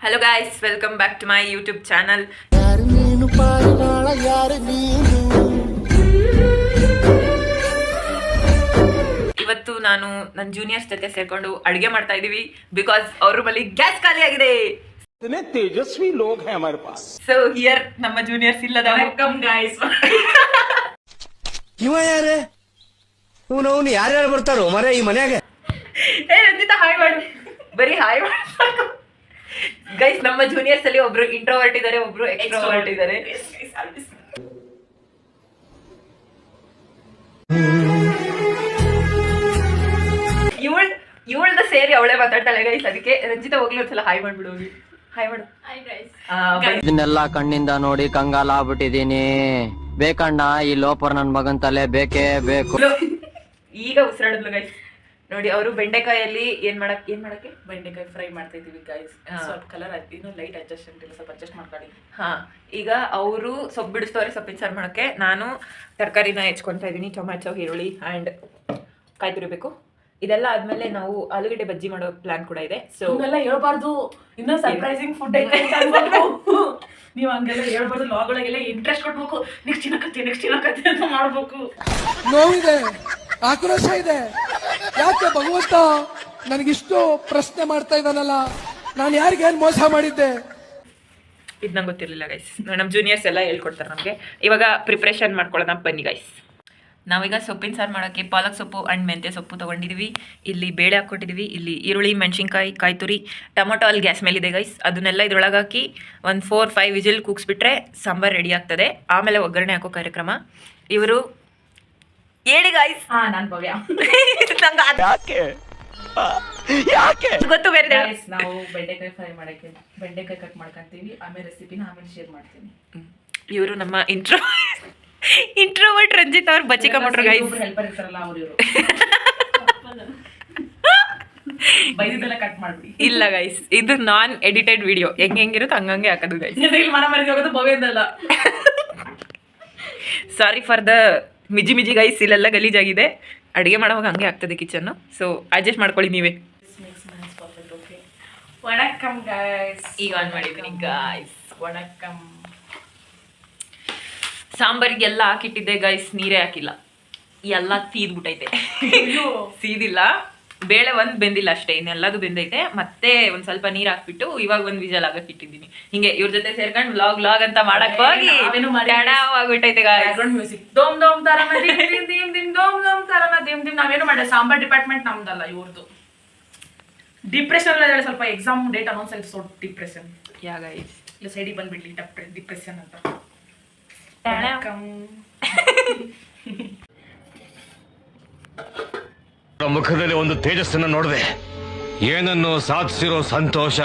Hello guys, welcome back to my YouTube channel. ಇವತ್ತು ನಾನು ನನ್ನ ಜೂನಿಯರ್ಸ್ ಜೊತೆ ಸೇರ್ಕೊಂಡು ಅಡುಗೆ ಮಾಡ್ತಾ ಇದೀವಿ ಬಿಕಾಸ್ ಅವ್ರ ಬಳಿ ಗ್ಯಾಸ್ ಖಾಲಿ ಆಗಿದೆ. इतने तेजस्वी लोग हैं हमारे पास. So here ನಮ್ಮ ಜೂನಿಯರ್ಸ್ ಇಲ್ಲದ ವೆಲ್ಕಮ್ ಗೈಸ್. ಇವ ಯಾರೇ ಅವನು ಯಾರ್ಯಾರು ಬರ್ತಾರೋ ಮರೆ ಈ ಮನೆಯಾಗೆ. ಏ ರಂಜಿತಾ ಹಾಯ್ ಮಾಡು, ಬರೀ ಹಾಯ್ ಮಾಡು ಗೈಸ್. ನಮ್ಮ ಜೂನಿಯರ್ಸ್ ಅಲ್ಲಿ ಒಬ್ರು ಇಂಟ್ರೋವರ್ಟ್ ಇದ್ದಾರೆ, ಒಬ್ರು ಎಕ್ಸ್ಟ್ರೋವರ್ಟ್ ಇದ್ದಾರೆ. ಇವಳ್ದ ಸೇರಿ ಅವಳೇ ಮಾತಾಡ್ತಾಳೆ ಗೈಸ್. ಅದಕ್ಕೆ ರಂಜಿತಾ ಹೋಗ್ಲಿ ಒಂದ್ಸಲ ಹಾಯ್ ಮಾಡ್ಬಿಡು. ಹೋಗಿ ಹಾಯ್ ಮಾಡು. ಇದನ್ನೆಲ್ಲ ಕಣ್ಣಿಂದ ನೋಡಿ ಕಂಗಾಲ ಆಗ್ಬಿಟ್ಟಿದೀನಿ. ಬೇಕಣ್ಣ ಈ ಲೋಪರ್ ನನ್ ಮಗನ್ ತಲೆ ಬೇಕೇ ಬೇಕು. ಈಗ ಉಸಿರಾಡಿದ್ಲು ಗೈಸ್. ನೋಡಿ ಅವರು ಬೆಂಡೆಕಾಯಲ್ಲಿ ಏನ್ ಮಾಡಕ್ಕೆ ಬೆಂಡೆಕಾಯಿ ಫ್ರೈ ಮಾಡ್ತಾ ಇದೀವಿ ಗೈಸ್. ಸ್ವಲ್ಪ ಕಲರ್ ಇನ್ನೂ ಲೈಟ್ ಅಡ್ಜಸ್ಟ್ಮೆಂಟ್ ಇಲ್ಲ, ಸ್ವಲ್ಪ ಅಡ್ಜಸ್ಟ್ ಮಾಡ್ಕೊಳ್ಳಿ. ಹಾ, ಈಗ ಅವರು ಸೊಪ್ಪು ಬಿಡಿಸ್ತವ್ರೆ ಸೊಪ್ಪಿನ ಸಾರು ಮಾಡಕ್ಕೆ. ನಾನು ತರಕಾರಿನ ಹೆಚ್ಕೊಂತಾ ಇದೀನಿ, ಟೊಮ್ಯಾಟೊ, ಈರುಳ್ಳಿ ಅಂಡ್ ಕಾಯಿ ತುರಿಬೇಕು. ಇದೆಲ್ಲ ಆದ್ಮೇಲೆ ನಾವು ಆಲೂಗಡ್ಡೆ ಬಜ್ಜಿ ಮಾಡೋ ಪ್ಲಾನ್ ಕೂಡ ಇದೆ. ಸೊ ಹಂಗೆಲ್ಲ ಹೇಳ್ಬಾರ್ದು, ಇನ್ನೂ ಸರ್ಪ್ರೈಸಿಂಗ್ ಫುಡ್ ಐತೆ ನೀವು ಹಂಗೆಲ್ಲ ಹೇಳ್ಬಾರ್ದು. ಲಾಗ್ಗಳಿಗೆಲ್ಲ ಇಂಟ್ರೆಸ್ಟ್ ಕೊಡ್ಬೇಕು. ನೆಕ್ಸ್ಟ್ ಚಿನ್ನಕತ್ತೆ ಅಂತ ಮಾಡ್ಬೇಕು. ನೋವಿದೆ, ಆಕ್ರೋಶ ಇದೆ. ಯಾಕೆ ಭಗವಂತ ನನಗಿಷ್ಟು ಪ್ರಶ್ನೆ ಮಾಡ್ತಾ ಇದ್ದಾನಲ್ಲ, ನಾನು ಯಾರಿಗೇನು ಮೋಸ ಮಾಡಿದ್ದೆ? ಇದು ನಂಗೆ ಗೊತ್ತಿರಲಿಲ್ಲ ಗೈಸ್. ನಮ್ಮ ಜೂನಿಯರ್ಸ್ ಎಲ್ಲ ಹೇಳ್ಕೊಡ್ತಾರೆ ನಮಗೆ. ಇವಾಗ ಪ್ರಿಪ್ರೇಷನ್ ಮಾಡ್ಕೊಳ್ಳೋಣ ಬನ್ನಿ ಗೈಸ್. ನಾವೀಗ ಸೊಪ್ಪಿನ ಸಾರು ಮಾಡೋಕ್ಕೆ ಪಾಲಕ್ ಸೊಪ್ಪು ಅಂಡ್ ಮೆಂತ್ಯ ಸೊಪ್ಪು ತೊಗೊಂಡಿದ್ದೀವಿ. ಇಲ್ಲಿ ಬೇಳೆ ಹಾಕ್ಕೊಟ್ಟಿದ್ದೀವಿ. ಇಲ್ಲಿ ಈರುಳ್ಳಿ, ಮೆಣಸಿನ್ಕಾಯಿ, ಕಾಯಿ ತುರಿ, ಟೊಮೊಟೊ ಅಲ್ಲಿ ಗ್ಯಾಸ್ ಮೇಲಿದೆ ಗೈಸ್. ಅದನ್ನೆಲ್ಲ ಇದ್ರೊಳಗೆ ಹಾಕಿ ಒಂದು 4-5 ವಿಜಿಲ್ ಕೂಗಿಸ್ಬಿಟ್ರೆ ಸಾಂಬಾರು ರೆಡಿ ಆಗ್ತದೆ. ಆಮೇಲೆ ಒಗ್ಗರಣೆ ಹಾಕೋ ಕಾರ್ಯಕ್ರಮ. ಇವರು ಹೇಳಿ ಗೈಸ್. ನಾನು ಭವ್ಯ. ಗೊತ್ತು ಬೇರೆ. ನಾವು ಬೆಂಡೆಕಾಯಿ ಫ್ರೈ ಮಾಡಕ್ಕೆ ಬೆಂಡೆಕಾಯಿ ಕಟ್ ಮಾಡ್ಕೊಂತೀವಿ. ಆಮೇಲೆ ರೆಸಿಪಿನ ಆಮೇಲೆ ಶೇರ್ ಮಾಡ್ತೀನಿ. ಇವರು ನಮ್ಮ ಇಂಟ್ರೋವರ್ಟ್ ರಂಜಿತ್ ಅವ್ರು ಬಚಿಕ ಮಾಡ್ರು ಗೈಸ್. ಹೆಲ್ಪರ್ ಇರ್ತಾರಲ್ಲ ಅವ್ರು ಇವರು. ಬೈದಿದ್ದೆಲ್ಲ ಕಟ್ ಮಾಡ್ಬಿಡಿ. ಇಲ್ಲ ಗೈಸ್, ಇದು ನಾನ್ ಎಡಿಟೆಡ್ ವಿಡಿಯೋ. ಹೆಂಗಿರುತ್ತೋ ಹಂಗಂಗೆ ಹಾಕೋದು ಗೈಸ್. ಮನ ಮರಿಗೆ ಹೋಗೋದು ಭವ್ಯದಲ್ಲ. ಸಾರಿ ಫಾರ್ ದ ಮಿಜಿ ಗೈಸ್. ಇಲ್ಲೆಲ್ಲ ಗಲೀಜಾಗಿದೆ. ಅಡುಗೆ ಮಾಡೋವಾಗ ಹಂಗೆ ಆಗ್ತದೆ ಕಿಚನ್ನು. ಸೊ ಅಡ್ಜಸ್ಟ್ ಮಾಡ್ಕೊಳ್ಳಿ ನೀವೇ. ವಣಕ್ಕಂ ಗೈಸ್. ಈಗ ಆನ್ ಮಾಡಿದ್ದೀನಿ ಗೈಸ್. ವಣಕ್ಕಂ. ಸಾಂಬಾರಿಗೆಲ್ಲ ಹಾಕಿಟ್ಟಿದ್ದೆ ಗೈಸ್, ನೀರೇ ಹಾಕಿಲ್ಲ. ಎಲ್ಲ ತೀದ್ಬಿಟ್ಟೈತೆ. ಸೀದಿಲ್ಲ, ಬೇಳೆ ಒಂದು ಬೆಂದಿಲ್ಲ ಅಷ್ಟೇ, ಇನ್ನೆಲ್ಲದು ಬೆಂದೈತೆ. ಮತ್ತೆ ಒಂದು ಸ್ವಲ್ಪ ನೀರು ಹಾಕ್ಬಿಟ್ಟು ಇವಾಗ ಒಂದು ವಿಜಲ್ ಆಗಕ್ಕೆ ಇಟ್ಟಿದ್ದೀನಿ. ಹಿಂಗೆ ಇವ್ರ ಜೊತೆ ಸೇರ್ಕೊಂಡು ವ್ಲಾಗ್ ಅಂತ ಮಾಡಕ್ ಹೋಗಿ ಆಗ್ಬಿಟ್ಟೈತೆ ಮ್ಯೂಸಿಕ್ ದೋಮ್ ದೋಮ್ ತರನ ದಿಮ್ ದಿಮ್ ದಿಮ್ ದಿಮ್ ದೋಮ್ ದೋಮ್ ತರನ ದಿಮ್ ದಿಮ್. ನಾವೇನು ಮಾಡಿದೆ, ಸಾಂಬಾರ್ ಡಿಪಾರ್ಟ್ಮೆಂಟ್ ನಮ್ದಲ್ಲ, ಇವ್ರದ್ದು. ಡಿಪ್ರೆಷನ್ ಸ್ವಲ್ಪ ಎಕ್ಸಾಮ್ ಡೇಟ್ ಅನೌನ್ಸ್ ಆಯ್ತು. ಸೊ ಡಿಪ್ರೆಷನ್ ಯಾ ಗೈಸ್, ಇಲ್ಲ ಸೈಡಿಗೆ ಬಂದ್ಬಿಡ್ಲಿ ಡಿಪ್ರೆಷನ್ ಅಂತ. ಮುಖದಲ್ಲಿ ಒಂದು ತೇಜಸ್ಸನ್ನು ನೋಡಿದೆ. ಏನನ್ನು ಸಾಧಿಸಿರೋ ಸಂತೋಷ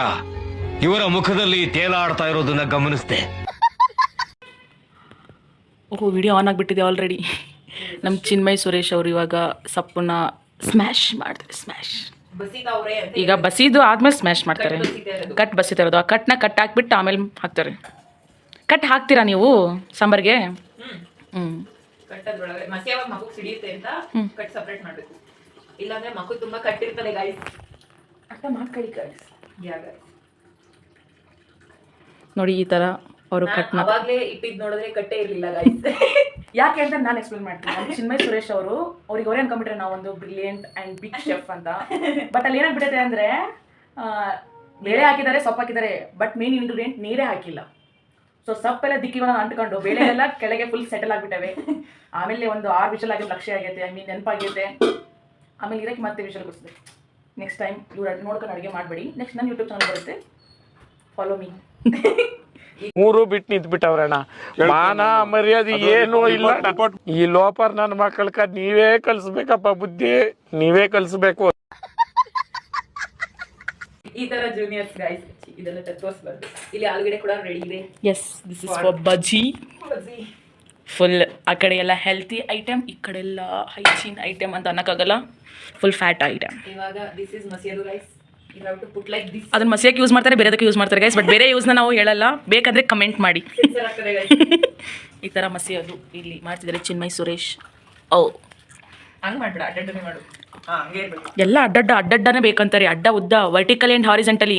ಇವರ ಮುಖದಲ್ಲಿ ತೇಲಾಡ್ತಾ ಇರೋದನ್ನ ಗಮನಿಸಿದೆ. ಓಹ್, ವಿಡಿಯೋ ಆನ್ ಆಗಿಬಿಟ್ಟಿದೆ ಆಲ್ರೆಡಿ. ನಮ್ಮ ಚಿನ್ಮಯ್ ಸುರೇಶ್ ಅವರು ಇವಾಗ ಸಪ್ಪನ್ನ ಸ್ಮ್ಯಾಶ್ ಮಾಡ್ತಾರೆ. ಸ್ಮ್ಯಾಶ್ ಈಗ ಬಸಿದು ಆದ್ಮೇಲೆ ಸ್ಮ್ಯಾಶ್ ಮಾಡ್ತಾರೆ. ಕಟ್ ಬಸಿತಾ ಇರೋದು. ಆ ಕಟ್ನ ಕಟ್ ಹಾಕ್ಬಿಟ್ಟು ಆಮೇಲೆ ಹಾಕ್ತಾರೆ. ಕಟ್ ಹಾಕ್ತೀರಾ ನೀವು ಸಾಂಬಾರ್ಗೆ? ಕಟ್ಟದ್ರೊಳಗೆ ಮಸಿಯಾವಾಗ ಮಗುಗೆ ಸಿಡಿಯುತ್ತೆ ಅಂತ ಕಟ್ ಸಪ್ರೇಟ್ ಮಾಡಬೇಕು. ಇಲ್ಲಾಂದ್ರೆ ಮಗು ತುಂಬಾ ಕಟ್ಟಿರ್ತದೆ ಗೈಸ್. ಅರ್ಥ ಮಾಡ್ಕೊಳ್ಳಿ ಗೈಸ್. ನೋಡಿ ಈ ತರ ಅವರು ಕಟ್ ಅವಾಗ್ಲೇ ಇಟ್ಟಿದ್ ನೋಡಿದ್ರೆ ಕಟ್ಟೆ ಇರ್ಲಿಲ್ಲ ಗೈಸ್. ಯಾಕೆ ಅಂತ ನಾನು ಎಕ್ಸ್ಪ್ಲೇನ್ ಮಾಡ್ತೀನಿ. ನಮ್ಮ ಚಿನ್ಮಯ್ ಸುರೇಶ್ ಅವರು ಅವ್ರಿಗೆ ಅವರೇ ಅನ್ಕೊಂಡ್ಬಿಟ್ರೆ ನಾವೊಂದು ಬ್ರಿಲಿಯಂಟ್ ಅಂಡ್ ಬಿಗ್ ಶೆಫ್ ಅಂತ. ಬಟ್ ಅಲ್ಲಿ ಏನಾಗ್ಬಿಟ್ಟಿದೆ ಅಂದ್ರೆ, ಬೇಳೆ ಹಾಕಿದ್ದಾರೆ, ಸೊಪ್ಪು ಹಾಕಿದ್ದಾರೆ, ಬಟ್ ಮೇನ್ ಇಂಗ್ರೀಡಿಯೆಂಟ್ ನೀರೇ ಹಾಕಿಲ್ಲ. ಸೊ ಸೊಪ್ಪೆಲ್ಲ ದಿಕ್ಕಿವಾಗ ಅಂಟ್ಕೊಂಡು ಬೇಳೆ ಎಲ್ಲ ಕೆಳಗೆ ಫುಲ್ ಸೆಟಲ್ ಆಗಿಬಿಟ್ಟವೆ. ಆಮೇಲೆ ಒಂದು 6 ವಿಷಲ್ ಆಗಿದ್ದು ಲಕ್ಷ್ಯ ಆಗೈತೆ. ಐ ಮೀನ್ ನೆನಪಾಗೈತೆ. ಆಮೇಲೆ ಇದಕ್ಕೆ ಮತ್ತೆ ವಿಷಲ್ ಕೊಡಿಸಿದೆ. ನೆಕ್ಸ್ಟ್ ಟೈಮ್ ಇವ್ರು ನೋಡ್ಕೊಂಡು ಅಡುಗೆ ಮಾಡಬೇಡಿ. ನೆಕ್ಸ್ಟ್ ನನ್ನ ಯೂಟ್ಯೂಬ್ ಚಾನಲ್ ಬರುತ್ತೆ, ಫಾಲೋ ಮೀ. 3 ಬಿಟ್ಟು ನಿಂತ್ಬಿಟ್ಟವ್ರಣ್ಣ. ಮಾನ ಮರ್ಯಾದೆ ಏನೂ ಇಲ್ಲ. ಈ ಲೋಪರ್ ನನ್ನ ಮಕ್ಕಳಕ್ಕ ನೀವೇ ಕಲಿಸ್ಬೇಕಪ್ಪ, ಬುದ್ಧಿ ನೀವೇ ಕಲಿಸ್ಬೇಕು. ಈ ತರ ಜೂನಿಯರ್ಸ್ ಗೈಸ್ ಇದನ್ನ ತೋರಿಸಬಾರ್ದು. ಇಲ್ಲಿ ಆಲೂಗಡ್ಡೆ ಕೂಡ ರೆಡಿ ಇದೆ. Yes, this is for bajji. Full ಆ ಕಡೆ ಎಲ್ಲ ಹೆಲ್ತಿ ಐಟಮ್, ಈ ಕಡೆ ಎಲ್ಲ ಹೈಜೀನ್ ಐಟಮ್ ಅಂತ ಅನ್ನಕ್ಕಾಗಲ್ಲ. Full fat item. ಇವಾಗ ದಿಸ್ ಇಸ್ ಮಸಿಯದು guys. You have to put like this. ಅದನ್ನ ಮಸಿಯಕ್ಕೆ ಯೂಸ್ ಮಾಡ್ತಾರೆ, ಬೇರೆದಕ್ಕೆ ಯೂಸ್ ಮಾಡ್ತಾರೆ ಗೈಸ್. ಬಟ್ ಬೇರೆ ಯೂಸ್ನ ನಾವು ಹೇಳಲ್ಲ. ಬೇಕಾದ್ರೆ ಕಮೆಂಟ್ ಮಾಡಿ. ಈ ಥರ ಮಸಿಯೋದು ಇಲ್ಲಿ ಮಾಡ್ತಿದ್ದಾರೆ ಚಿನ್ಮಯ್ ಸುರೇಶ್. ಓ, ಹಂಗೆ ಮಾಡ್ಬೇಡ, ಅಡ್ಡಡ್ಡನೆ ಮಾಡು. ಎಲ್ಲ ಅಡ್ಡಡ್ಡನೇ ಬೇಕಂತಾರೆ. ಅಡ್ಡ ಉದ್ದ, ವರ್ಟಿಕಲಿ ಆ್ಯಂಡ್ ಹಾರಿಜೆಂಟಲಿ.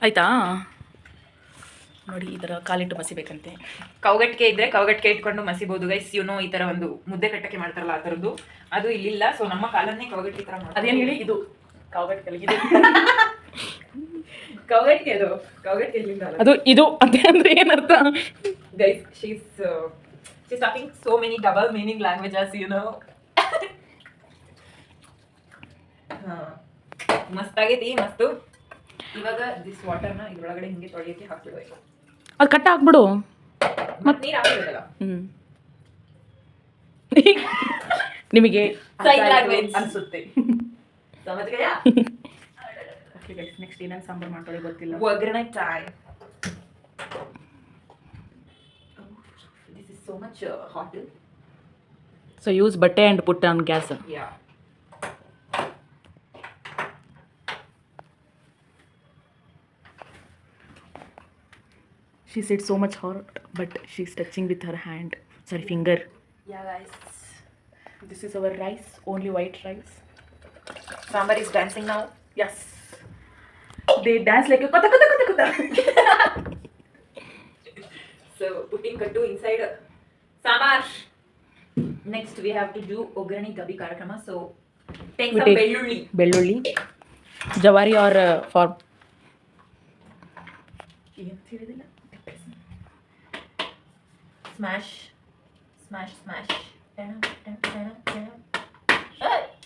ಆಯ್ತಾ ನೋಡಿ ಈ ಥರ ಕಾಲಿಟ್ಟು ಮಸಿಬೇಕಂತೆ. ಕೌಗಟ್ಟಿಗೆ ಇದ್ರೆ ಕೌಗಟ್ಟಿಗೆ ಇಟ್ಕೊಂಡು ಮಸಿಬಹುದು ಗೈಸ್. ಈ ತರ ಒಂದು ಮುದ್ದೆ ಕಟ್ಟಕ್ಕೆ ಮಾಡ್ತಾರಲ್ಲ ಆ ಥರದ್ದು ಅದು ಇಲ್ಲಿಲ್ಲ. ಸೊ ನಮ್ಮ ಕಾಲನ್ನೇ ಕೌಗಟ್ಟಿ ತರ ಮಾಡಿ. ಅದೇನು ಹೇಳಿ, ಇದು ಕಾವಗಟ್ಟು ಕಲಿಗಿದೆ. ಕೌಗಟ್ಟಿಗೆ ಅದು ಕೌಗಟ್ಟಿ ಇಲ್ಲಿಂದ ಅಲ್ಲ ಅದು ಇದು ಅದೇ ಅಂದ್ರೆ ಏನರ್ಥ guys. She's talking so many double meaning languages ಮಸ್ತ್ ಆಗೈತಿ ಮಸ್ತು. ಇವಾಗ ದಿಸ್ ವಾಟರ್ನ ಇದ್ರೊಳಗಡೆ ಹಿಂಗೆ ತೊಳೆಯಕ್ಕೆ ಹಾಕ್ಬಿಡ್ಬೇಕು. ಅದು ಕಟ್ಟ ಹಾಕ್ಬಿಡು. ಮತ್ತೆ ನೀರು ಹಾಕ್ಬಿಡಲ್ಲ. ನಿಮಗೆ Sign language. ಅನ್ಸುತ್ತೆ. ಸಮಜ್ ಗಯಾ? ಓಕೆ ಗೈಸ್, ನೆಕ್ಸ್ಟ್ ಏನೇನು ಸಾಂಬಾರು ಮಾಡ್ಕೊಳ್ಳಿ ಗೊತ್ತಿಲ್ಲ. ಒಗ್ಗರಣೆ time. This is so much hot. So use ಬಟ್ಟೆ and put on gas. Yeah. She said so much hot, but she's touching with her hand. Sorry, finger. Yeah, guys. This is our rice, only white rice. Sambar is dancing now. Yes. They dance like a kota kota kota kota. So putting kattu inside sambar. Next we have to do Ograni Gabi Karakrama. So take We some take- ಬೆಳ್ಳುಳ್ಳಿ. ಬೆಳ್ಳುಳ್ಳಿ, ಜವಾರಿ or for Smash.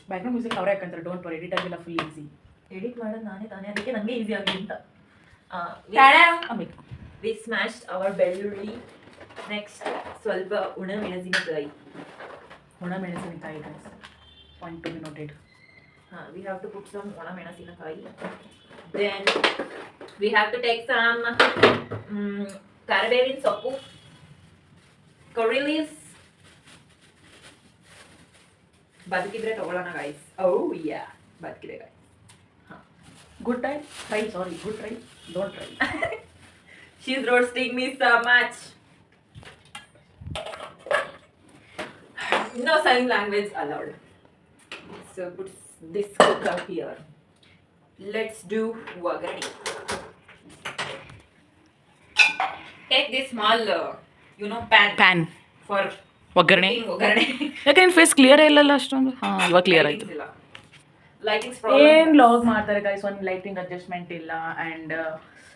Background music ಅವರೇ ಯಾಕಂತಾರೆ. Don't worry, edit ಆಗಿಲ್ಲ, full easy. Edit ಮಾಡೋದು ನಾನೇ ತಾನೇ, ಅದಕ್ಕೆ ನನಗೆ ಈಸಿ ಆಗಲಿ ಅಂತ. ಆಮೇಲೆ We smashed our ಬೆಳ್ಳುಳ್ಳಿ. Next ಸ್ವಲ್ಪ ಒಣ ಮೆಣಸಿನಕಾಯಿ. ಒಣ ಮೆಣಸಿನಕಾಯಿ guys, point to be noted. We have to put some ಒಣ ಮೆಣಸಿನಕಾಯಿ. Then we have to take some ಕರಿಬೇವಿನ ಸೊಪ್ಪು, curry leaves. ಬದುಕಿದ್ರೆ ತಗೊಳ್ಳೋಣ ಗೈಸ್. ಓ ಯಾ, ಬದುಕಿದೆ guys. Good try, try, sorry, good try, don't try. She's roasting me so much. No sign language allowed. So put this cooker here. Let's do wagani. Take this small, pan for ಒಗ್ಗರಣೆ. cooking ಒಗ್ಗರಣೆ. ಯಾಕೆ ನಿನ್ನ face clear ಇಲ್ಲಲ್ಲ ಅಷ್ಟೊಂದು? ಹಾಂ, ಇವಾಗ clear ಆಯಿತು. Lightings ಏನು ಲಾಗ್ ಮಾಡ್ತಾರೆ ಗೈಸ್, ಒಂದು ಲೈಟಿಂಗ್ ಅಡ್ಜಸ್ಟ್ಮೆಂಟ್ ಇಲ್ಲ ಆ್ಯಂಡ್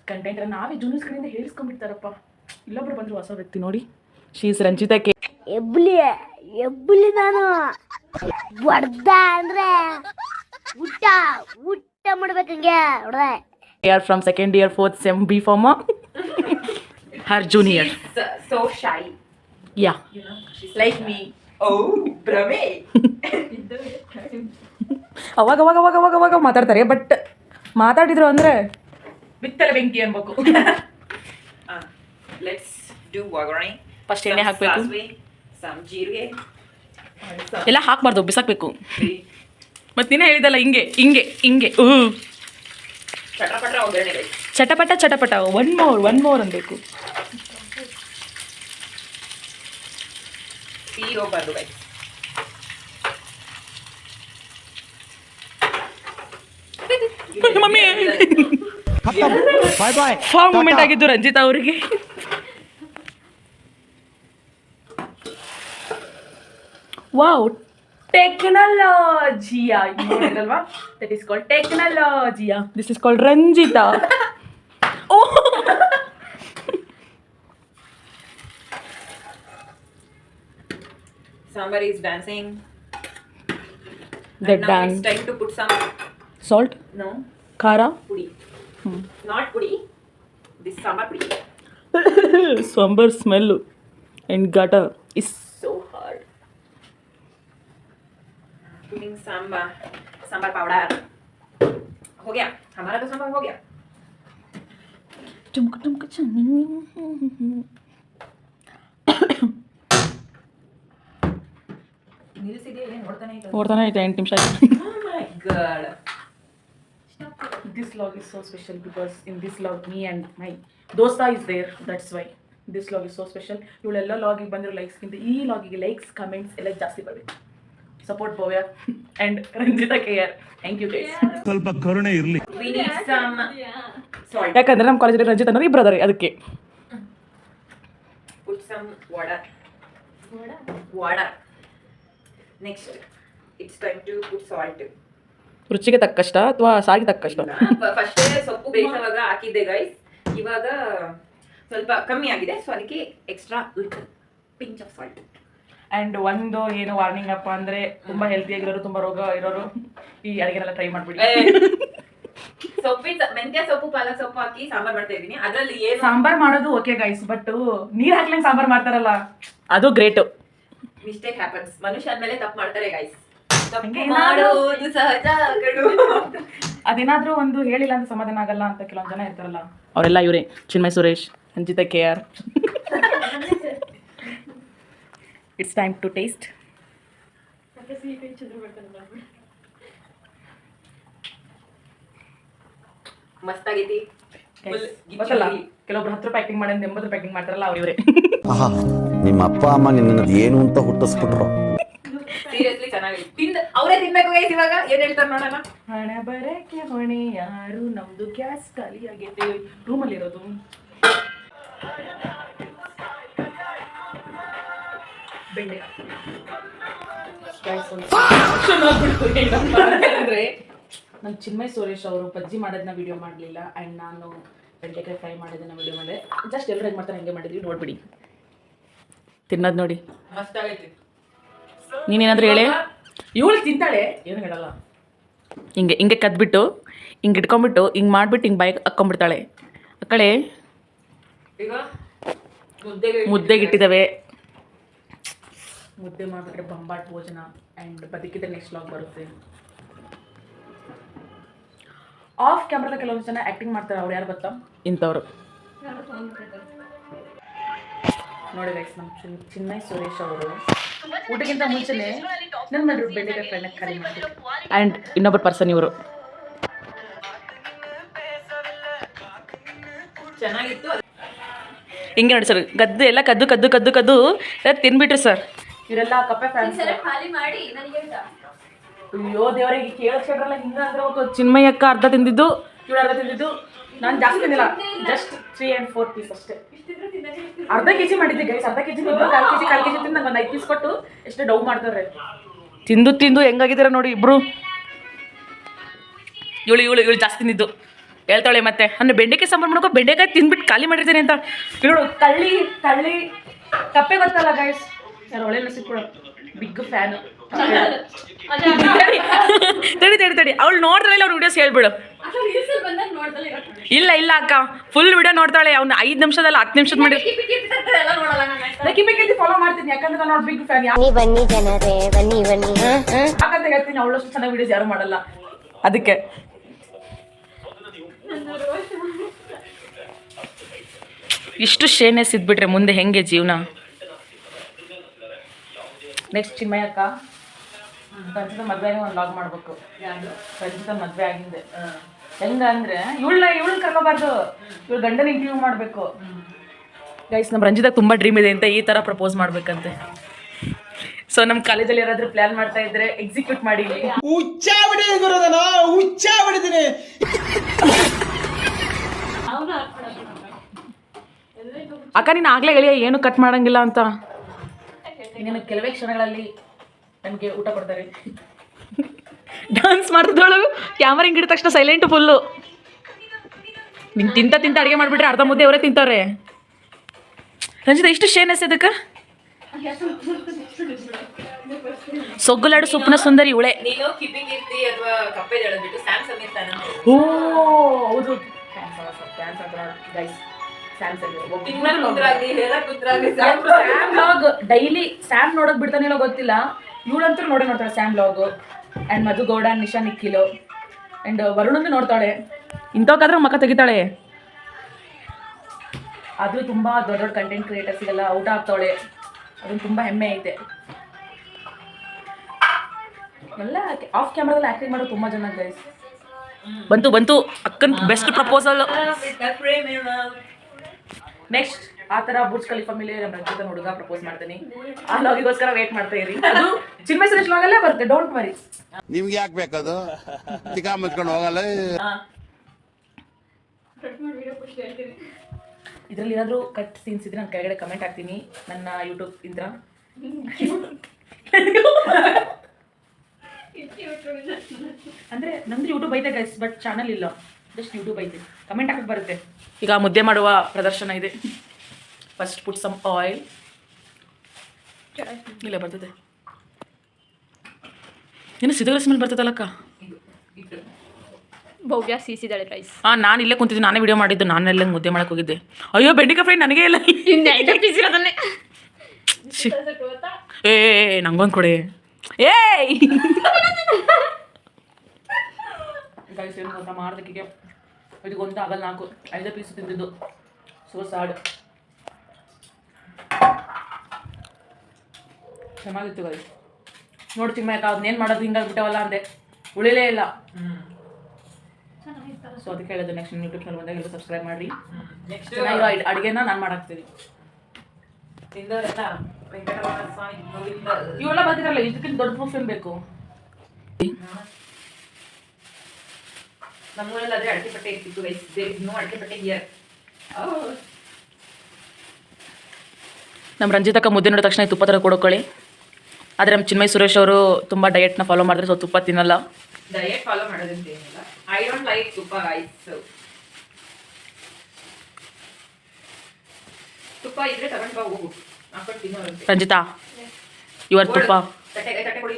ಕಂಟೆಂಟ್ ನಾವೇ ಜೂನಿಯರ್ಸ್ ಕಡೆಯಿಂದ ಹೇಳಿಸ್ಕೊಂಡ್ಬಿಡ್ತಾರಪ್ಪ. ಇಲ್ಲೊಬ್ರು ಬಂದರು ಹೊಸ ವ್ಯಕ್ತಿ ನೋಡಿ, ಶೀಸ್ ರಂಜಿತಾ ಕೆ. ಎಬ್ಬುಲಿ ನಾನು ಹೊಡ್ದ ಅಂದ್ರೆ ಊಟ ಮಾಡ್ಬೇಕಂಗೆ ಹೊಡ್ದೆ. Are from second year 4th sem B Pharm. Her junior. so shy. Yeah, She's like me. Oh, Brahme. ಅವಾಗ ಮಾತಾಡ್ತಾರೆ, ಬಟ್ ಮಾತಾಡಿದ್ರು ಅಂದರೆ ಬಿತ್ತಲೆ ಬೆಂಕಿ ಅನ್ಬೇಕು. Let's do wagani. ಫಸ್ಟ್ ಎಣ್ಣೆ ಹಾಕಬೇಕು, some ಜೀರಿಗೆ, ಎಲ್ಲ ಹಾಕ್ಬಾರ್ದು, ಬಿಸಾಕಬೇಕು. ಮತ್ತು ನೀನೇ ಹೇಳಿದಲ್ಲ ಹಿಂಗೆ ಹಿಂಗೆ ಹಿಂಗೆ. ಚಟಪಟ ಒಗ್ಗರಣೆ guys. ಚಟಪಟ ಒನ್ ಮೋರ್ ಅನ್ಬೇಕು. ತೀರೋಬಾರ್ದು guys. Mummy bye bye. ಫಾರ್ಮ್ ಮೂಮೆಂಟ್ ಆಗಿದ್ದು ರಂಜಿತಾ ಅವರಿಗೆ. ವಾವ್, ಟೆಕ್ನಾಲಜಿಯಾ ನೋಡಿದ್ರಲ್ವಾ? ದಟ್ ಈಸ್ ಕಾಲ್ಡ್ ಟೆಕ್ನಾಲಜಿಯಾ. This is called Ranjitha. Oh, Sambar is dancing. The And now dance. it's time to put some salt, no ಖಾರ, pudi. Not pudi. This sambar pudi. Sambar smell and gutter is So hard. Putting sambar powder. हो गया, हमारा तो sambar हो गया. ಟುಮ್ಕ ನಿಲ್ಸಿದೆ, ಏನು ನೋಡ್ತಾನೆ ಇಲ್ಲ. ನೋಡ್ತಾನೆ ಐತೆ 8 ನಿಮಿಷ ಆಯ್ತು. Oh my god. This vlog is so special because in this vlog me and my dosta is there, that's why this vlog is so special. ಇವಳೆಲ್ಲ ಲಾಗಿಗೆ ಬಂದಿರೋ ಲೈಕ್ಸ್ಗಿಂತ ಈ ಲಾಗಿಗೆ ಲೈಕ್ಸ್ ಕಮೆಂಟ್ಸ್ ಎಲ್ಲ ಜಾಸ್ತಿ ಬರಬೇಕು. Support Bhavya and Ranjitha KR. Thank you guys. ಸ್ವಲ್ಪ ಕರುಣೆ ಇರ್ಲಿ. We need some salt. ಯಾಕಂದ್ರೆ ನಮ್ಮ ಕಾಲೇಜಲ್ಲಿ ರಂಜಿತ್ ಅನ್ನೋರು ಇಬ್ಬರು ಅದಾರೆ ಅದಕ್ಕೆ. Put some water. Next, it's time to put salt. ರುಚಿಗೆ ತಕ್ಕಷ್ಟ ಅಥವಾ ಸಾರಿಗೆ ತಕ್ಕಷ್ಟ? ಫಸ್ಟ್ ಸೊಪ್ಪು ಬೇಯಿಸುವಾಗ ಹಾಕಿದ್ದೆ ಗೈಸ್, ಇವಾಗ ಸ್ವಲ್ಪ ಕಮ್ಮಿ ಆಗಿದೆ, ಸೊ ಅದಕ್ಕೆ extra pinch off salt. And ಒಂದು ಏನು ವಾರ್ನಿಂಗ್ ಅಪ್ಪ ಅಂದ್ರೆ ತುಂಬಾ ಹೆಲ್ತಿ ಆಗಿರೋರು, ತುಂಬಾ ರೋಗ ಇರೋರು ಈ ಅಡಿಗೆನೆಲ್ಲ ಟ್ರೈ ಮಾಡ್ಬಿಡಿ. ಸೊಪ್ಪಿನ ಮೆಂತ್ಯ ಸೊಪ್ಪು ಪಾಲಕ್ ಸೊಪ್ಪು ಹಾಕಿ ಸಾಂಬಾರ್ ಮಾಡ್ತಾ ಇದೀನಿ. ಅದ್ರಲ್ಲಿ ಏನು ಸಾಂಬಾರ್ ಮಾಡೋದು ಓಕೆ ಗೈಸ್, ಬಟ್ ನೀರ್ ಹಾಕ್ಲಂಗ್ ಸಾಂಬಾರ್ ಮಾಡ್ತಾರಲ್ಲ ಅದು ಗ್ರೇಟ್. Mistake happens. ಮನುಷ್ಯ ಆದ್ಮೇಲೆ ತಪ್ಪು ಮಾಡ್ತಾರೆ ಗೈಸ್. ಹಂಗೆ ಮಾಡೋದು ಸಹಜ ಕಡು. ಅದೇನಾದ್ರೂ ಒಂದು ಹೇಳಿಲ್ಲ ಅಂತ ಸಮಾಧಾನ ಆಗಲ್ಲ ಅಂತ ಕೆಲವೊಂದು ಜನ ಇರ್ತಾರಲ್ಲ, ಅವರೆಲ್ಲ ಇವರೇ Chinmay Suresh, Ranjitha KR. It's time to taste. ಮಸ್ತ್ ಆಗೈತಿ. ಗೊತ್ತಲ್ಲ ಕೆಲವೊಬ್ರು 10 ರೂಪಾಯಿ ಆಕ್ಟಿಂಗ್ ಮಾಡಿ 80 ರೂಪಾಯಿ ಆಕ್ಟಿಂಗ್ ಮಾಡ್ತಾರಲ್ಲ ಅವ್ರು ಇವರೇ. ನಿಮ್ಮ ಅಪ್ಪ ಅಮ್ಮ ನಿನ್ನದು ಏನು ಅಂತ ಹುಟ್ಟಿಸ್ಬಿಟ್ರು. ಸೀರಿಯಸ್ಲಿ ಚೆನ್ನಾಗೈತಿ. ಅವರೇ ತಿನ್ಬೇಕು ಗೈಸ್. ಇವಾಗ ಏನ್ ಹೇಳ್ತಾರೆ ನೋಡೋಣ. ಹಣ ಬರಕ್ಕೆ ಹೊಣೆ ಯಾರು, ನಮ್ದು ಗ್ಯಾಸ್ ಖಾಲಿ ಆಗೈತೆ ರೂಮಲ್ಲಿ ಇರೋದು. ಬೆಂಡೆ ಅಂದ್ರೆ ನಾನು ಚಿನ್ಮಯ್ ಸುರೇಶ್ ಅವರು ಬಜ್ಜಿ ಮಾಡೋದನ್ನ ವಿಡಿಯೋ ಮಾಡಲಿಲ್ಲ, ಆ್ಯಂಡ್ ನಾನು ಬೆಂಡೆಕಾಯಿ ಫ್ರೈ ಮಾಡೋದನ್ನ ವಿಡಿಯೋ ಮಾಡಿದೆ. ಜಸ್ಟ್ ಎಲ್ಲರೂ ಹೆಂಗೆ ಮಾಡ್ತಾರೆ ಹಂಗೆ ಮಾಡಿದ್ವಿ, ನೋಡ್ಬಿಡಿ. ತಿನ್ನೋದು ನೋಡಿ ಮಸ್ತ್ ಆಗೈತಿ. ನೀನೇನಾದ್ರೂ ಹೇಳಿ. ಇವಳು ತಿಂತಾಳೆ, ಏನು ಹೇಳಲ್ಲ. ಹಿಂಗೆ ಹಿಂಗೆ ಕದ್ಬಿಟ್ಟು ಹಿಂಗೆ ಇಟ್ಕೊಂಡ್ಬಿಟ್ಟು ಹಿಂಗೆ ಮಾಡಿಬಿಟ್ಟು ಹಿಂಗೆ ಬಾಯಿಗೆ ಹಾಕ್ಕೊಂಡ್ಬಿಡ್ತಾಳೆ. ಆ ಕಡೆ ಈಗ ಮುದ್ದೆಗೆ ಇಟ್ಟಿದ್ದಾವೆ. ಮುದ್ದೆ ಮಾಡಿಬಿಟ್ರೆ ಬಂಬಾಟ್ ಭೋಜನ. ಆ್ಯಂಡ್ ಬದುಕಿದ್ರೆ ನೆಕ್ಸ್ಟ್ ಲಾಗ್ ಬರುತ್ತೆ. ಆಫ್ ಕ್ಯಾಮ್ರಾದ ಕೆಲವೊಂದು ಜನ ಆ್ಯಕ್ಟಿಂಗ್ ಮಾಡ್ತಾರೆ, ಅವ್ರು ಯಾರು ಗೊತ್ತಾ? ಇಂಥವ್ರು ನೋಡಿ ಗೈಸ್, ನಮ್ಮ ಚಿನ್ಮಯ್ ಸುರೇಶ್ ಅವರು ಊಟಕ್ಕಿಂತ ಮುಂಚೆನೆ ನನ್ನ ಮಾಡಿದ್ರು ಬೆಂಡೆಕಾಯಿ ಫ್ರೈನ ಖಾಲಿ ಮಾಡಿದ್ರು. ಆ್ಯಂಡ್ ಇನ್ನೊಬ್ಬರು ಪರ್ಸನ್ ಇವರು. ಚೆನ್ನಾಗಿತ್ತು. ಹಿಂಗೆ ನೋಡಿ ಸರ್, ಗದ್ದು ಎಲ್ಲ ಕದ್ದು ಕದ್ದು ಕದ್ದು ಕದ್ದು ತಿನ್ಬಿಟ್ರು ಸರ್. ಇವರೆಲ್ಲ ಕಪ್ಪೆ ಫ್ಯಾನ್ಸ್. ಅಯ್ಯೋ ದೇವರಿಗೆ ಕೇಳಿಸ್ಕೊಂಡ್ರಲ್ಲ, ಹಿಂಗಂದ್ರೆ ಚಿನ್ಮಯ್ ಅಕ್ಕ ಅರ್ಧ ತಿಂದಿದ್ದು, ಇವಳು ಅರ್ಧ ತಿಂದಿದ್ದು. ನಾನು ಜಾಸ್ತಿ ತಿಂದಿಲ್ಲ, ಜಸ್ಟ್ 3 and 4 ಪೀಸ್ ಅಷ್ಟೇ. ಅರ್ಧ ಕೆಜಿ ಮಾಡಿದ್ದೆ ಗೈಸ್. ಅರ್ಧ ಕೆಜಿ ಇಬ್ಬರು ಕಾಲು ಕೆಜಿ ತಿಂದು ನಂಗೆ ಒಂದು 5 ಪೀಸ್ ಕೊಟ್ಟು ಎಷ್ಟು ಡೌ ಮಾಡ್ತಾರೆ. ತಿಂದು ತಿಂದು ಹೆಂಗಾಗಿದ್ದೀರ ನೋಡಿ ಇಬ್ರು. ಇವಳು ಜಾಸ್ತಿ ತಿಂದಿದ್ದು ಹೇಳ್ತಾಳೆ. ಮತ್ತೆ ಅಂದ್ರೆ ಬೆಂಡೆಕಾಯಿ ಸಾಂಬಾರು ಮಾಡ್ಕೊ ಬೆಂಡೆಕಾಯಿ ತಿಂದ್ಬಿಟ್ಟು ಖಾಲಿ ಮಾಡಿರ್ತೀನಿ ಅಂತ. ಇವಳು ಕಳ್ಳಿ ಕಪ್ಪೆ ಗೊತ್ತಲ್ಲ ಗೈಸ್, ಯಾರು ಒಳ್ಳೆ ಸಿಕ್ಕೊಳ ಬಿಗ್ ಫ್ಯಾನು. ತಡಿ ಅವಳು ನೋಡ್ತಾಳೆ, ಅವ್ರ ವಿಡಿಯೋಸ್ ಹೇಳ್ಬಿಡು. ಇಲ್ಲ ಅಕ್ಕ, ಫುಲ್ ವಿಡಿಯೋ ನೋಡ್ತಾಳೆ. ಅವ್ನು 5 ನಿಮಿಷದಲ್ಲಿ 10 ನಿಮಿಷದ ಮಾಡಿ ಫಾಲೋ ಮಾಡ್ತೀನಿ, ಯಾಕಂದ್ರೆ ನಾನು ಬಿಗ್ ಫ್ಯಾನ್. ಬನ್ನಿ ಜನರೇ ಬನ್ನಿ ಯಾಕಂತ ಹೇಳ್ತೀನಿ, ಅವಳಷ್ಟು ಚೆನ್ನಾಗಿ ವಿಡಿಯೋಸ್ ಯಾರು ಮಾಡಲ್ಲ ಅದಕ್ಕೆ. ಇಷ್ಟು ಶೇನೆಸ್ ಇದ್ಬಿಟ್ರೆ ಮುಂದೆ ಹೆಂಗೆ ಜೀವನ. ನೆಕ್ಸ್ಟ್ ಚಿನ್ಮಯ್ ಅಕ್ಕ ರಂಜಿತಾ ಮದುವೆ ಆಗಿ ಒಂದು ಲಾಗ್ ಮಾಡ್ಬೇಕು. ರಂಜಿತಾ ಮದುವೆ ಆಗಿಂದೆ ಹೆಂಗಂದ್ರೆ ಇವಳು ಕರ್ಕೋಬಾರ್ದು, ಇವಳು ಗಂಡನ ಇಂಟರ್ವ್ಯೂ ಮಾಡಬೇಕು ಗೈಸ್. ನಮ್ಮ ರಂಜಿತಾ ತುಂಬ ಡ್ರೀಮ್ ಇದೆ ಅಂತ, ಈ ಥರ ಪ್ರಪೋಸ್ ಮಾಡ್ಬೇಕಂತೆ. ಸೊ ನಮ್ಮ ಕಾಲೇಜಲ್ಲಿ ಯಾರಾದರೂ ಪ್ಲ್ಯಾನ್ ಮಾಡ್ತಾ ಇದ್ರೆ ಎಕ್ಸಿಕ್ಯೂಟ್ ಮಾಡಿ. ಅಕ್ಕ ನೀನು ಆಗಲೇ ಹೇಳಿಯ ಏನು ಕಟ್ ಮಾಡಂಗಿಲ್ಲ ಅಂತ. ಇನ್ನೇನು ಕೆಲವೇ ಕ್ಷಣಗಳಲ್ಲಿ ನಮಗೆ ಊಟ ಕೊಡ್ತಾರೆ. ಡಾನ್ಸ್ ಮಾಡ್ತಿದ್ದವಳು ಕ್ಯಾಮರಾ ಹಿಂಗೆ ಹಿಡಿದ ತಕ್ಷಣ ಸೈಲೆಂಟು ಫುಲ್ಲು. ನಿಂಗೆ ತಿಂತ ಅಡುಗೆ ಮಾಡಿಬಿಟ್ರೆ ಅರ್ಧ ಮುದ್ದೆ ಅವರೇ ತಿಂತವ್ರೆ. ರಂಜಿತಾ ಇಷ್ಟು ಶೇನೆಸ್ ಅದಕ್ಕೆ. ಸೊಗ್ಗುಲಾಡು ಸೊಪ್ಪಿನ ಸುಂದರಿ ಇವಳೆ. ನೀನು ಕಿಪಿಂಗ್ ಇರ್ತಿ ಅಥವಾ ಕಪ್ಪೆ ಜಳದ್ಬಿಟ್ಟು ಸ್ಯಾಮ್ಸಂಗ್ ಇರ್ತಾನೆ. ಓ ಹೌದು, ಡೈಲಿ ಸ್ಯಾಮ್ ನೋಡಕ್ ಬಿಡ್ತಾನಿಲ್ಲ ಗೊತ್ತಿಲ್ಲ, ಇವಳಂತೂ ನೋಡ್ತಾಳೆ Sam blog. And Madhu Gowda, Nisha ನಿಖಿಲು ಆ್ಯಂಡ್ ವರುಣಂದು ನೋಡ್ತಾಳೆ. ಇಂಥವಕ್ಕಾದ್ರೆ ಮಕ್ಕ ತೆಗಿತಾಳೆ. ಆದರೂ ತುಂಬ ದೊಡ್ಡ ಕಂಟೆಂಟ್ ಕ್ರಿಯೇಟರ್ಸಿಗೆಲ್ಲ ಔಟ್ ಆಗ್ತಾಳೆ, ಅದನ್ನು ತುಂಬ ಹೆಮ್ಮೆ ಐತೆ. ಎಲ್ಲ ಆಫ್ ಕ್ಯಾಮ್ರಾದಲ್ಲಿ ಆ್ಯಕ್ಟಿಂಗ್ ಮಾಡೋದು ತುಂಬ ಜನ ಗೈಸ್. ಬಂತು ಅಕ್ಕನ ಬೆಸ್ಟ್ ಪ್ರಪೋಸಲ್. ನೆಕ್ಸ್ಟ್ ಆ ಥರ ಬುರ್ಜ್ ಖಲೀಫಾ ಮೇಲೆ ನಮ್ಮ ರಂಜಿತನ ಹುಡುಗ ಪ್ರಪೋಸ್ ಮಾಡ್ತೀನಿ. ಆ ಲಾಗಿಗೋಸ್ಕರ ವೇಟ್ ಮಾಡ್ತಾ ಇರಿ. ಅದು ಚಿನ್ಮಯ ಸುರೇಶ್ ಲಾಗಲ್ಲೇ ಬರುತ್ತೆ, ಡೋಂಟ್ ವರಿ. ನಿಮ್ಗೆ ಯಾಕೆ ಬೇಕದು ಚಿಕ್ಕ ಮುಚ್ಕೊಂಡು ಹೋಗಲ್ಲ. ಇದರಲ್ಲಿ ಏನಾದರೂ ಕಟ್ ಸೀನ್ಸ್ ಇದ್ರೆ ನಾನು ಕೆಳಗಡೆ ಕಮೆಂಟ್ ಹಾಕ್ತೀನಿ ನನ್ನ ಯೂಟ್ಯೂಬ್ ಇಂದ. ಅಂದರೆ ನಮ್ದು ಯೂಟ್ಯೂಬ್ ಐತೆ ಗೈಸ್, ಬಟ್ ಚಾನಲ್ ಇಲ್ಲ, ಜಸ್ಟ್ ಯೂಟ್ಯೂಬ್ ಐತೆ. ಕಮೆಂಟ್ ಹಾಕಕ್ಕೆ ಬರುತ್ತೆ. ಈಗ ಮುದ್ದೆ ಮಾಡುವ ಪ್ರದರ್ಶನ ಇದೆ. First put some oil. ಇಲ್ಲ ಬರ್ತದೆ, ಏನು ಸಿದಗಳ ಸ್ಮೆಲ್ ಬರ್ತದಲ್ಲಕ್ಕ. ಭವ್ಯ ಸೀಸಿದಾಳೆ ರೈಸ್. ನಾನು ಇಲ್ಲೇ ಕುಂತಿದ್ದೆ, ನಾನೇ ವಿಡಿಯೋ ಮಾಡಿದ್ದು, ನಾನೆಲ್ಲ ಮುದ್ದೆ ಮಾಡಕ್ಕೆ ಹೋಗಿದ್ದೆ. ಅಯ್ಯೋ ಬೆಂಡಿಕಾಯಿ ಫ್ರೈ ನನಗೆ ಇಲ್ಲ. ಏ ನಂಗೊಂದು ಕೊಡೆ. ಏಯ್ ಗೈಸ್ ಏನು ಗೊತ್ತಾ, ಮಾರ್ದಕ್ಕಿಗೆ ಇದಕ್ಕೊಂದು ಆಗಲ್ಲ, 4-5 ಪೀಸ್ ತಿಂದಿದ್ದು. ಸೊ ಸಾಡ್ ಚೆನ್ನಾಗಿತ್ತು ಗೈಸ್. ನೋಡಿ ಚಿಮ್ಮಯ್ಯಕ್ಕ ಅದನ್ನೇನು ಮಾಡೋದು, ಹಿಂಗಾಗ್ಬಿಟ್ಟವಲ್ಲ ಅಂದೆ, ಉಳಿಲೇ ಇಲ್ಲ. ಸೊ ಅದಕ್ಕೆ ಹೇಳೋದು, ನೆಕ್ಸ್ಟ್ ಯೂಟ್ಯೂಬ್ ಚಾನಲ್ ಬಂದಾಗ ಎಲ್ಲ ಸಬ್ಸ್ಕ್ರೈಬ್ ಮಾಡಿ. ಚೆನ್ನಾಗಿರೋ ಅಡುಗೆನ ನಾನು ಮಾಡಾಕ್ತೀನಿ. ಇವೆಲ್ಲ ಬರ್ತಿರಲ್ಲ, ಇದಕ್ಕಿಂತ ದೊಡ್ಡ ಪ್ರೂಫ್ ಏನು ಬೇಕು? ನಮ್ಮೂರಲ್ಲಿ ಅದೇ ಅಡಿಕೆ ಪಟ್ಟೆ ಇರ್ತಿತ್ತು ಗೈಸ್. ಇನ್ನೂ ಅಡಿಕೆ ಪಟ್ಟೆ ಹಿಯರ್. ನಮ್ಮ ರಂಜಿತಕ್ಕ ಮುದ್ದೆ ನೋಡಿದ ತಕ್ಷಣ ತುಪ್ಪ ಥರ ಕೊಡೋಕೊಳ್ಳಿ. ಆದರೆ ನಮ್ಮ ಚಿನ್ಮಯ ಸುರೇಶ್ ಅವರು ತುಂಬ ಡಯಟ್ನ ಫಾಲೋ ಮಾಡಿದ್ರೆ, ಸೊ ತುಪ್ಪ ತಿನ್ನಲ್ಲ. ಡಯಟ್ ಫಾಲೋ ಮಾಡೋದಂತ ಏನಿಲ್ಲ, ಐ ಡೋಂಟ್ ಲೈಕ್ ತುಪ್ಪ ಗೈಸ್. ತುಪ್ಪ ಇದ್ರೆ ತಗೊಂಡು ಬಾ, ಹೋಗು ಹಾಕೊಂಡು ತಿನ್ನೋರಂತೆ. ರಂಜಿತಾ ಇವರು ತುಪ್ಪ ತಟ್ಟೆ ಕೊಡಿ,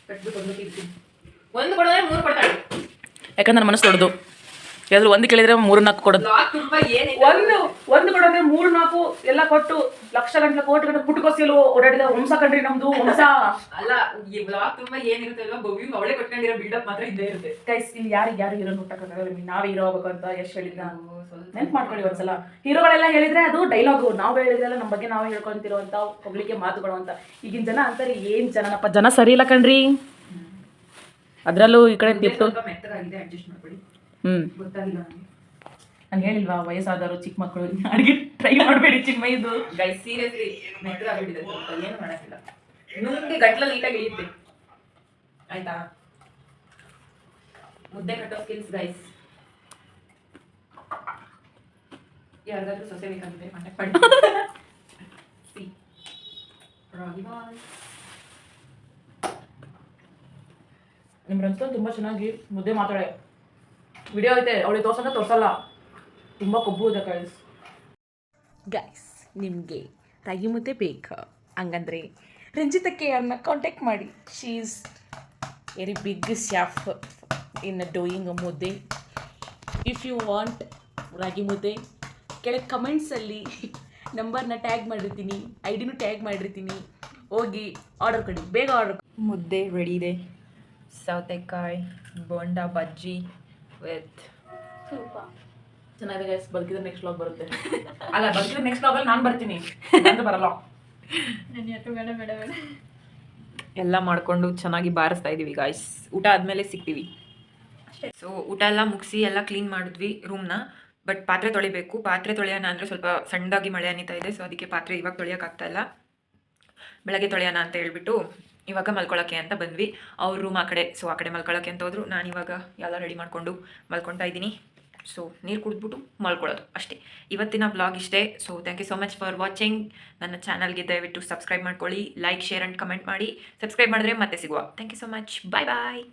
ಕಟ್ಬಿಟ್ಟು ಒಂದು ಕೊಡೋದ್ರೆ 3 ಕೊಡ್ತಾಳೆ. ಯಾಕಂದ್ರೆ ನನ್ನ ಮನಸ್ಸು ದೊಡ್ಡದು, ಯಾವ್ದು ಒಂದು ಕೇಳಿದ್ರೆ 3-4 ಕೊಡೋದು. ತುಂಬಾ ಏನಿದೆ, ಒಂದು ಕೊಡೋದ್ರೆ 3-4 ಎಲ್ಲ ಕೊಟ್ಟು ಲಕ್ಷ ಗಂಟೆ ಕೋಟಿ ಗಂಟೆ ಪುಟ್ಟಕೋಸಿಯಲು ಓಡಾಡಿದ ವಂಶ ಕಂಡ್ರಿ ನಮ್ದು ವಂಶ. ಅಲ್ಲ ಈ ಬ್ಲಾಗ್ ತುಂಬಾ ಏನಿರುತ್ತೆ ಅಲ್ವಾ, ಭವ್ಯ ಅವಳೆ ಕೊಟ್ಕೊಂಡಿರೋ ಬಿಲ್ಡಪ್ ಮಾತ್ರ ಇದ್ದೇ ಇರುತ್ತೆ ಗೈಸ್. ಇಲ್ಲಿ ಯಾರು ಹೀರೋ ಹುಟ್ಟಕ್ಕಾಗಲ್ಲ, ನಾವೇ ಹೀರೋ ಆಗ್ಬೇಕು ಅಂತ ಎಷ್ಟು ಹೇಳಿದ್ದ ನೆನ್ಪು ಮಾಡ್ಕೊಳ್ಳಿ ಒಂದ್ಸಲ. ಹೀರೋಗಳೆಲ್ಲ ಹೇಳಿದ್ರೆ ಅದು ಡೈಲಾಗು, ನಾವು ಹೇಳಿದ್ರೆಲ್ಲ ನಮ್ಮ ಬಗ್ಗೆ ನಾವೇ ಹೇಳ್ಕೊಂತಿರೋಂಥ ಹೊಗಳಿಕೆ ಮಾತುಗಳು ಅಂತ. ಈಗಿನ ಜನ ಅಂತಾರೆ, ಏನ್ ಜನನಪ್ಪ, ಜನ ಸರಿ ಇಲ್ಲ ಕಣ್ರಿ. ಅದರಲ್ಲೂ ಈ ಕಡೆ ತಿಟ್ಟು ಮೆತ್ತಗಾಗಿದೆ, ಅಡ್ಜಸ್ಟ್ ಮಾಡ್ಕೊಳ್ಳಿ. ಗೊತ್ತಾಗಿಲ್ಲ ನನಗೆ. ನಾನು ಹೇಳಿಲ್ವಾ, ವಯಸ್ಸಾದವರು ಚಿಕ್ಕ ಮಕ್ಕಳು ಅಡುಗೆ ಟ್ರೈ ಮಾಡಬೇಡಿ ಚಿನ್ಮಯ್ಯದು. ಗೈಸ್ ಸೀರಿಯಸ್ಲಿ ಮೆತ್ತಗಾಗ್ಬಿಟ್ಟಿದೆ, ಸ್ವಲ್ಪ ಏನು ಮಾಡೋಕ್ಕಿಲ್ಲ. ನಿಮಗೆ ಗಂಟ್ಲ ನೀಟಾಗಿ ಇಳಿಯುತ್ತೆ ಆಯ್ತಾ. ಮುದ್ದೆ ಕಟ್ಟೋ ಸ್ಕಿಲ್ಸ್ ಗೈಸ್. ಯಾರಿಗಾದ್ರೂ ಸೊಸೆ ಬೇಕಂದ್ರೆ ಕಾಂಟ್ಯಾಕ್ಟ್ ಮಾಡಿ. ರಾಗಿ ಬಾಲ್. ನಿಮ್ಮ ರಂಜಿತ ತುಂಬ ಚೆನ್ನಾಗಿ ಮುದ್ದೆ ಮಾತಾಡೆ. ವಿಡಿಯೋ ಐತೆ, ಅವಳಿಗೆ ತೋರ್ಸಲ್ಲ, ತುಂಬ ಕೊಬ್ಬು ಇದೆ ಗೈಸ್. ಗೈಸ್ ನಿಮಗೆ ರಾಗಿ ಮುದ್ದೆ ಬೇಕಾ? ಹಂಗಂದ್ರೆ ರಂಜಿತಕ್ಕೆ ಅವ್ರನ್ನ ಕಾಂಟ್ಯಾಕ್ಟ್ ಮಾಡಿ. She is very big chef in doing mudde. If you want ragi mudde, ಕೆಳಗೆ ಕಮೆಂಟ್ಸಲ್ಲಿ ನಂಬರ್ನ ಟ್ಯಾಗ್ ಮಾಡಿರ್ತೀನಿ, ಐಡಿನೂ ಟ್ಯಾಗ್ ಮಾಡಿರ್ತೀನಿ, ಹೋಗಿ ಆರ್ಡರ್ ಕೊಡಿ, ಬೇಗ ಆರ್ಡರ್. ಮುದ್ದೆ ರೆಡಿ ಇದೆ. ಸೌತೆಕಾಯಿ ಬೋಂಡಾ ಬಜ್ಜಿ ವಿತ್ ಚೆನ್ನಾಗಿದೆ ಗೈಸ್. ಬದುಕಿದ್ರೆ ನೆಕ್ಸ್ಟ್ ವ್ಲಾಗ್ ಬರುತ್ತೆ. ಅಲ್ಲ, ಬದುಕಿದ್ರೆ ನೆಕ್ಸ್ಟ್ ವ್ಲಾಗಲ್ಲಿ ನಾನು ಬರ್ತೀನಿ, ಅಂತ ಬರಲ್ಲ. ಎಲ್ಲ ಮಾಡಿಕೊಂಡು ಚೆನ್ನಾಗಿ ಬಾರಿಸ್ತಾ ಇದ್ದೀವಿ ಗಾಯ್ಸ್. ಊಟ ಆದಮೇಲೆ ಸಿಗ್ತೀವಿ. ಸೊ ಊಟ ಎಲ್ಲ ಮುಗಿಸಿ ಎಲ್ಲ ಕ್ಲೀನ್ ಮಾಡಿದ್ವಿ ರೂಮ್ನ. ಬಟ್ ಪಾತ್ರೆ ತೊಳಿಬೇಕು. ಪಾತ್ರೆ ತೊಳೆಯೋಣ ಅಂದರೆ ಸ್ವಲ್ಪ ಸಣ್ಣದಾಗಿ ಮಳೆ ಅನ್ನಿತಾ ಇದೆ. ಸೊ ಅದಕ್ಕೆ ಪಾತ್ರೆ ಇವಾಗ ತೊಳೆಯೋಕ್ಕಾಗ್ತಾಯಿಲ್ಲ, ಬೆಳಗ್ಗೆ ತೊಳೆಯೋಣ ಅಂತ ಹೇಳ್ಬಿಟ್ಟು ಇವಾಗ ಮಲ್ಕೊಳ್ಳೋಕ್ಕೆ ಅಂತ ಬಂದ್ವಿ. ಅವ್ರ ರೂಮ್ ಆ ಕಡೆ, ಸೊ ಆ ಕಡೆ ಮಲ್ಕೊಳ್ಳೋಕ್ಕೆ ಅಂತ ಹೋದ್ರು. ನಾನು ಇವಾಗ ಎಲ್ಲ ರೆಡಿ ಮಾಡಿಕೊಂಡು ಮಲ್ಕೊತಾ ಇದ್ದೀನಿ. ಸೊ ನೀರು ಕುಡಿದ್ಬಿಟ್ಟು ಮಲ್ಕೊಳ್ಳೋದು ಅಷ್ಟೇ. ಇವತ್ತಿನ ಬ್ಲಾಗ್ ಇಷ್ಟೇ. So thank you so much for watching. ನನ್ನ ಚಾನಲ್ಗೆ ದಯವಿಟ್ಟು ಸಬ್ಸ್ಕ್ರೈಬ್ ಮಾಡ್ಕೊಳ್ಳಿ, ಲೈಕ್, ಶೇರ್ ಆ್ಯಂಡ್ ಕಮೆಂಟ್ ಮಾಡಿ. ಸಬ್ಸ್ಕ್ರೈಬ್ ಮಾಡಿದ್ರೆ ಮತ್ತೆ ಸಿಗುವ. Thank you so much, bye bye.